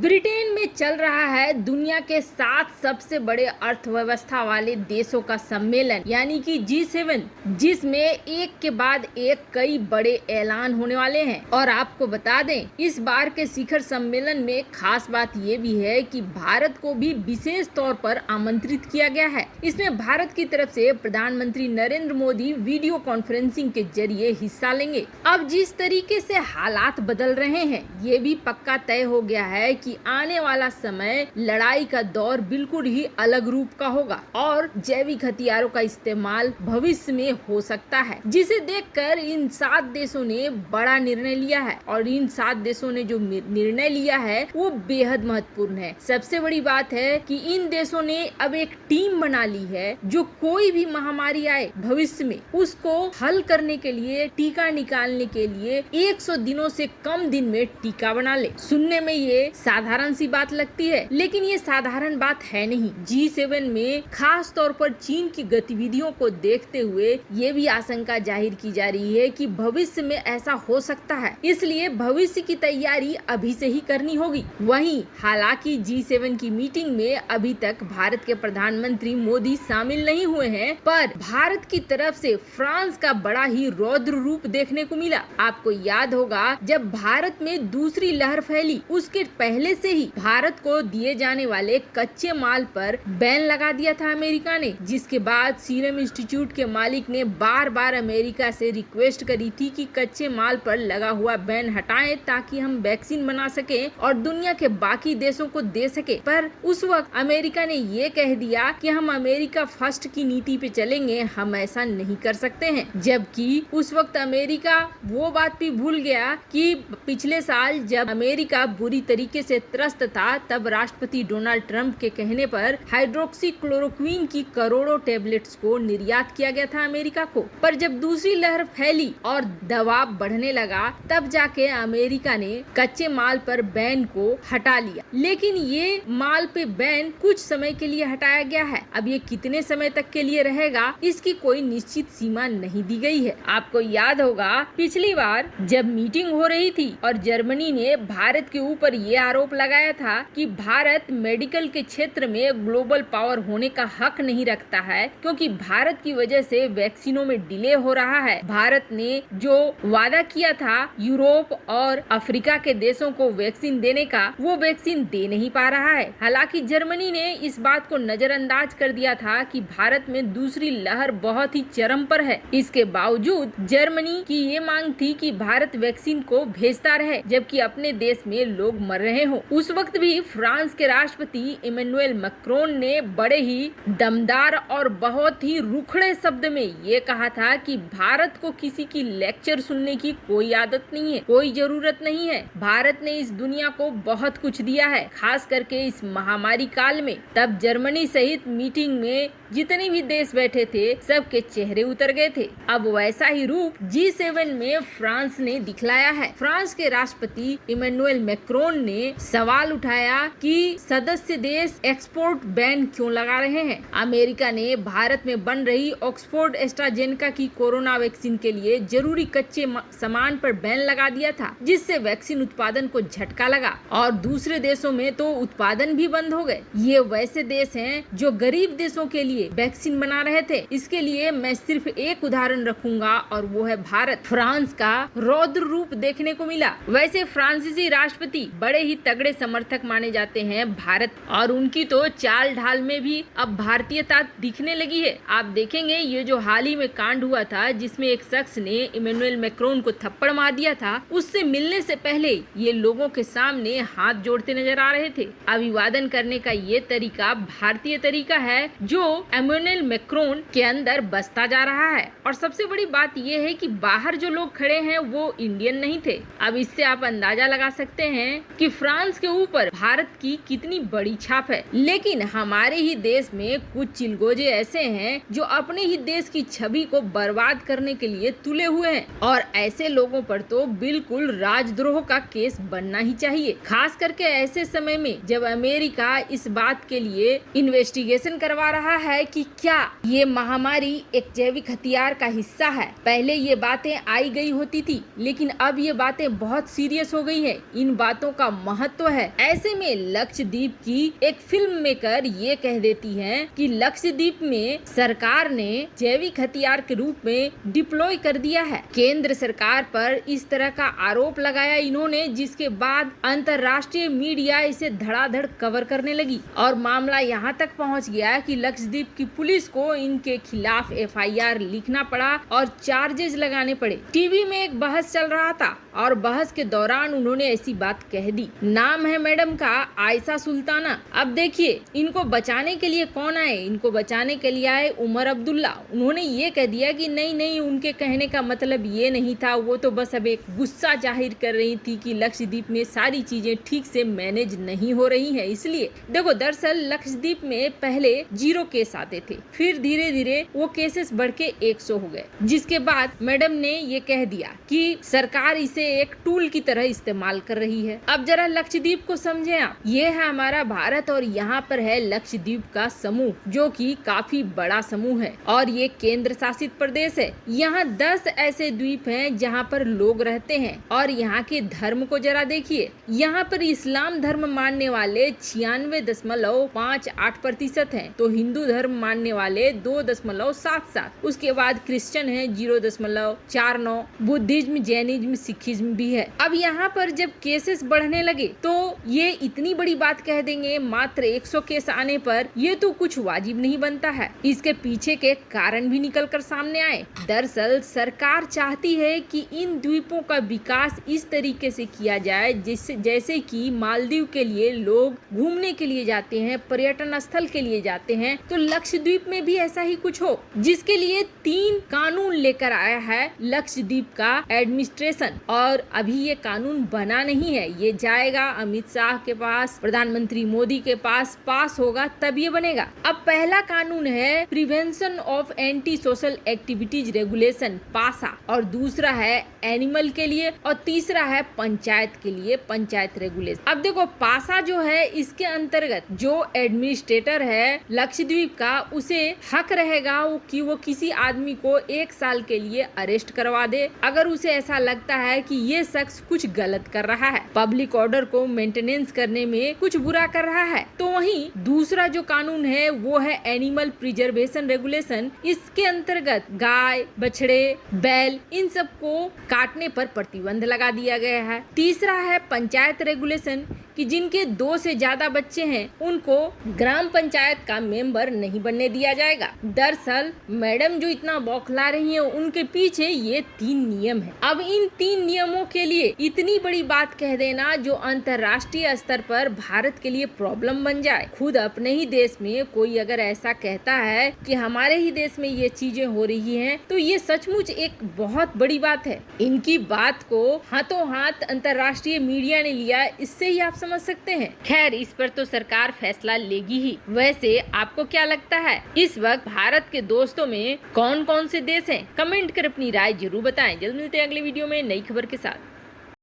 Britain में चल रहा है दुनिया के 7 सबसे बड़े अर्थव्यवस्था वाले देशों का सम्मेलन यानी कि G7, जिसमें एक के बाद एक कई बड़े ऐलान होने वाले हैं। और आपको बता दें, इस बार के शिखर सम्मेलन में खास बात ये भी है कि भारत को भी विशेष तौर पर आमंत्रित किया गया है। इसमें भारत की तरफ से प्रधानमंत्री नरेंद्र मोदी वीडियो कॉन्फ्रेंसिंग के जरिए हिस्सा लेंगे। अब जिस तरीके से हालात बदल रहे हैं, ये भी पक्का तय हो गया है कि आने वाला समय लड़ाई का दौर बिल्कुल ही अलग रूप का होगा और जैविक हथियारों का इस्तेमाल भविष्य में हो सकता है, जिसे देखकर इन 7 देशों ने बड़ा निर्णय लिया है। और इन 7 देशों ने जो निर्णय लिया है वो बेहद महत्वपूर्ण है। सबसे बड़ी बात है कि इन देशों ने अब एक टीम बना ली है, जो कोई भी महामारी आए भविष्य में उसको हल करने के लिए, टीका निकालने के लिए 100 दिनों से कम दिन में टीका बना ले। सुनने में ये साधारण सी बात लगती है, लेकिन ये साधारण बात है नहीं। G7 में खास तौर पर चीन की गतिविधियों को देखते हुए ये भी आशंका जाहिर की जा रही है कि भविष्य में ऐसा हो सकता है, इसलिए भविष्य की तैयारी अभी से ही करनी होगी। वहीं हालांकि G7 की मीटिंग में अभी तक भारत के प्रधानमंत्री मोदी शामिल नहीं हुए हैं, पर भारत की तरफ से फ्रांस का बड़ा ही रौद्र रूप देखने को मिला। आपको याद होगा, जब भारत में दूसरी लहर फैली उसके पहले से ही भारत को दिए जाने वाले कच्चे माल पर बैन लगा दिया था अमेरिका ने, जिसके बाद सीरम इंस्टीट्यूट के मालिक ने बार बार अमेरिका से रिक्वेस्ट करी थी कि कच्चे माल पर लगा हुआ बैन हटाएं ताकि हम वैक्सीन बना सके और दुनिया के बाकी देशों को दे सके। पर उस वक्त अमेरिका ने ये कह दिया कि हम अमेरिका फर्स्ट की नीति पे चलेंगे, हम ऐसा नहीं कर सकते हैं। जबकि उस वक्त अमेरिका वो बात भी भूल गया कि पिछले साल जब अमेरिका बुरी तरीके से त्रस्त था, तब राष्ट्रपति डोनाल्ड ट्रंप के कहने पर हाइड्रोक्सी क्लोरोक्वीन की करोड़ों टेबलेट्स को निर्यात किया गया था अमेरिका को। पर जब दूसरी लहर फैली और दबाव बढ़ने लगा, तब जाके अमेरिका ने कच्चे माल पर बैन को हटा लिया। लेकिन ये माल पे बैन कुछ समय के लिए हटाया गया है। अब ये कितने समय तक के लिए रहेगा, इसकी कोई निश्चित सीमा नहीं दी गई है। आपको याद होगा, पिछली बार जब मीटिंग हो रही थी और जर्मनी ने भारत के ऊपर ये आरोप लगाया था कि भारत मेडिकल के क्षेत्र में ग्लोबल पावर होने का हक नहीं रखता है, क्योंकि भारत की वजह से वैक्सीनों में डिले हो रहा है। भारत ने जो वादा किया था यूरोप और अफ्रीका के देशों को वैक्सीन देने का, वो वैक्सीन दे नहीं पा रहा है। हालांकि जर्मनी ने इस बात को नजरअंदाज कर दिया था कि भारत में दूसरी लहर बहुत ही चरम पर है। इसके बावजूद जर्मनी की ये मांग थी कि भारत वैक्सीन को भेजता रहे, जबकि अपने देश में लोग मर रहे हो। उस वक्त भी फ्रांस के राष्ट्रपति इमैनुअल मैक्रोन ने बड़े ही दमदार और बहुत ही रुखड़े शब्द में ये कहा था कि भारत को किसी की लेक्चर सुनने की कोई आदत नहीं है, कोई जरूरत नहीं है। भारत ने इस दुनिया को बहुत कुछ दिया है, खास करके इस महामारी काल में। तब जर्मनी सहित मीटिंग में जितने भी देश बैठे थे, सबके चेहरे उतर गए थे। अब वैसा ही रूप G7 में फ्रांस ने दिखलाया है। फ्रांस के राष्ट्रपति इमैनुअल मैक्रोन ने सवाल उठाया कि सदस्य देश एक्सपोर्ट बैन क्यों लगा रहे हैं। अमेरिका ने भारत में बन रही ऑक्सफोर्ड एस्ट्राजेनेका की कोरोना वैक्सीन के लिए जरूरी कच्चे सामान पर बैन लगा दिया था, जिससे वैक्सीन उत्पादन को झटका लगा और दूसरे देशों में तो उत्पादन भी बंद हो गए। ये वैसे देश हैं जो गरीब देशों के लिए वैक्सीन बना रहे थे। इसके लिए मैं सिर्फ एक उदाहरण रखूंगा और वो है भारत। फ्रांस का रौद्र रूप देखने को मिला। वैसे फ्रांसीसी राष्ट्रपति बड़े ही तगड़े समर्थक माने जाते हैं भारत, और उनकी तो चाल ढाल में भी अब भारतीयता दिखने लगी है। आप देखेंगे, ये जो हाल ही में कांड हुआ था जिसमें एक शख्स ने इमैनुअल मैक्रोन को थप्पड़ मार दिया था, उससे मिलने से पहले ये लोगों के सामने हाथ जोड़ते नजर आ रहे थे। अभिवादन करने का ये तरीका भारतीय तरीका है जो इमैनुअल मैक्रोन के अंदर बसता जा रहा है। और सबसे बड़ी बात ये है कि बाहर जो लोग खड़े हैं वो इंडियन नहीं थे। अब इससे आप अंदाजा लगा सकते हैं कि फ्रांस के ऊपर भारत की कितनी बड़ी छाप है। लेकिन हमारे ही देश में कुछ चिलगोजे ऐसे हैं जो अपने ही देश की छवि को बर्बाद करने के लिए तुले हुए हैं, और ऐसे लोगों पर तो बिल्कुल राजद्रोह का केस बनना ही चाहिए। खास करके ऐसे समय में जब अमेरिका इस बात के लिए इन्वेस्टिगेशन करवा रहा है कि क्या ये महामारी एक जैविक हथियार का हिस्सा है। पहले ये बातें आई गई होती थी, लेकिन अब ये बातें बहुत सीरियस हो गई हैं। इन बातों का महत्व महत्व है। ऐसे में लक्षद्वीप की एक फिल्म मेकर ये कह देती है कि लक्षद्वीप में सरकार ने जैविक हथियार के रूप में डिप्लॉय कर दिया है। केंद्र सरकार पर इस तरह का आरोप लगाया इन्होंने, जिसके बाद अंतर्राष्ट्रीय मीडिया इसे धड़ाधड़ कवर करने लगी और मामला यहाँ तक पहुँच गया कि लक्षद्वीप की पुलिस को इनके खिलाफ FIR लिखना पड़ा और चार्जेस लगाने पड़े। टीवी में एक बहस चल रहा था और बहस के दौरान उन्होंने ऐसी बात कह दी। नाम है मैडम का आयशा सुल्ताना। अब देखिए इनको बचाने के लिए कौन आए, इनको बचाने के लिए आए उमर अब्दुल्ला। उन्होंने ये कह दिया कि नहीं, उनके कहने का मतलब ये नहीं था, वो तो बस अब एक गुस्सा जाहिर कर रही थी कि लक्षद्वीप में सारी चीजें ठीक से मैनेज नहीं हो रही हैं। इसलिए देखो, दरअसल लक्षद्वीप में पहले 0 केस आते थे, फिर धीरे धीरे वो केसेस बढ़ के 100 हो गए, जिसके बाद मैडम ने ये कह दिया कि सरकार इसे एक टूल की तरह इस्तेमाल कर रही है। अब जरा लक्षद्वीप को समझे आप। ये है हमारा भारत और यहाँ पर है लक्षद्वीप का समूह, जो कि काफी बड़ा समूह है और ये केंद्र शासित प्रदेश है। यहाँ 10 ऐसे द्वीप हैं जहाँ पर लोग रहते हैं और यहाँ के धर्म को जरा देखिए। यहाँ पर इस्लाम धर्म मानने वाले 96.58% हैं, तो हिंदू धर्म मानने वाले 2.77, उसके बाद क्रिश्चियन है 0.49, बुद्धिज्म, जैनिज्म, सिखिज्म भी है। अब यहाँ पर जब केसेस बढ़ने लगे तो ये इतनी बड़ी बात कह देंगे मात्र 100 केस आने पर, ये तो कुछ वाजिब नहीं बनता है। इसके पीछे के कारण भी निकल कर सामने आए। दरअसल सरकार चाहती है कि इन द्वीपों का विकास इस तरीके से किया जाए जैसे कि मालदीव के लिए लोग घूमने के लिए जाते हैं, पर्यटन स्थल के लिए जाते हैं, तो लक्षद्वीप में भी ऐसा ही कुछ हो, जिसके लिए 3 कानून लेकर आया है लक्षद्वीप का एडमिनिस्ट्रेशन। और अभी ये कानून बना नहीं है, ये जाएगा अमित शाह के पास, प्रधानमंत्री मोदी के पास, पास होगा तब ये बनेगा। अब पहला कानून है prevention of anti social activities regulation, पासा, और दूसरा है एनिमल के लिए और तीसरा है पंचायत के लिए, पंचायत रेगुलेशन। अब देखो, पासा जो है इसके अंतर्गत जो एडमिनिस्ट्रेटर है लक्षद्वीप का, उसे हक रहेगा कि वो किसी आदमी को 1 साल के लिए अरेस्ट करवा दे अगर उसे ऐसा लगता है कि ये शख्स कुछ गलत कर रहा है, पब्लिक ऑर्डर को मेंटेनेंस करने में कुछ बुरा कर रहा है। तो वहीं दूसरा जो कानून है वो है एनिमल प्रिजर्वेशन रेगुलेशन। इसके अंतर्गत गाय, बछड़े, बैल, इन सब को काटने पर प्रतिबंध लगा दिया गया है। तीसरा है पंचायत रेगुलेशन कि जिनके 2 से ज्यादा बच्चे हैं उनको ग्राम पंचायत का मेंबर नहीं बनने दिया जाएगा। दरअसल मैडम जो इतना बौखला रही है उनके पीछे ये 3 नियम है। अब इन 3 नियमों के लिए इतनी बड़ी बात कह देना जो अंतर्राष्ट्रीय स्तर पर भारत के लिए प्रॉब्लम बन जाए। खुद अपने ही देश में कोई अगर ऐसा कहता है कि हमारे ही देश में ये चीजें हो रही हैं, तो ये सचमुच एक बहुत बड़ी बात है। इनकी बात को हाथों हाथ अंतर्राष्ट्रीय मीडिया ने लिया, इससे ही आप समझ सकते हैं। खैर, इस पर तो सरकार फैसला लेगी ही। वैसे आपको क्या लगता है इस वक्त भारत के दोस्तों में कौन कौन से देश हैं? कमेंट कर अपनी राय जरूर बताएं। जल्द मिलते हैं अगले वीडियो में नई खबर के साथ।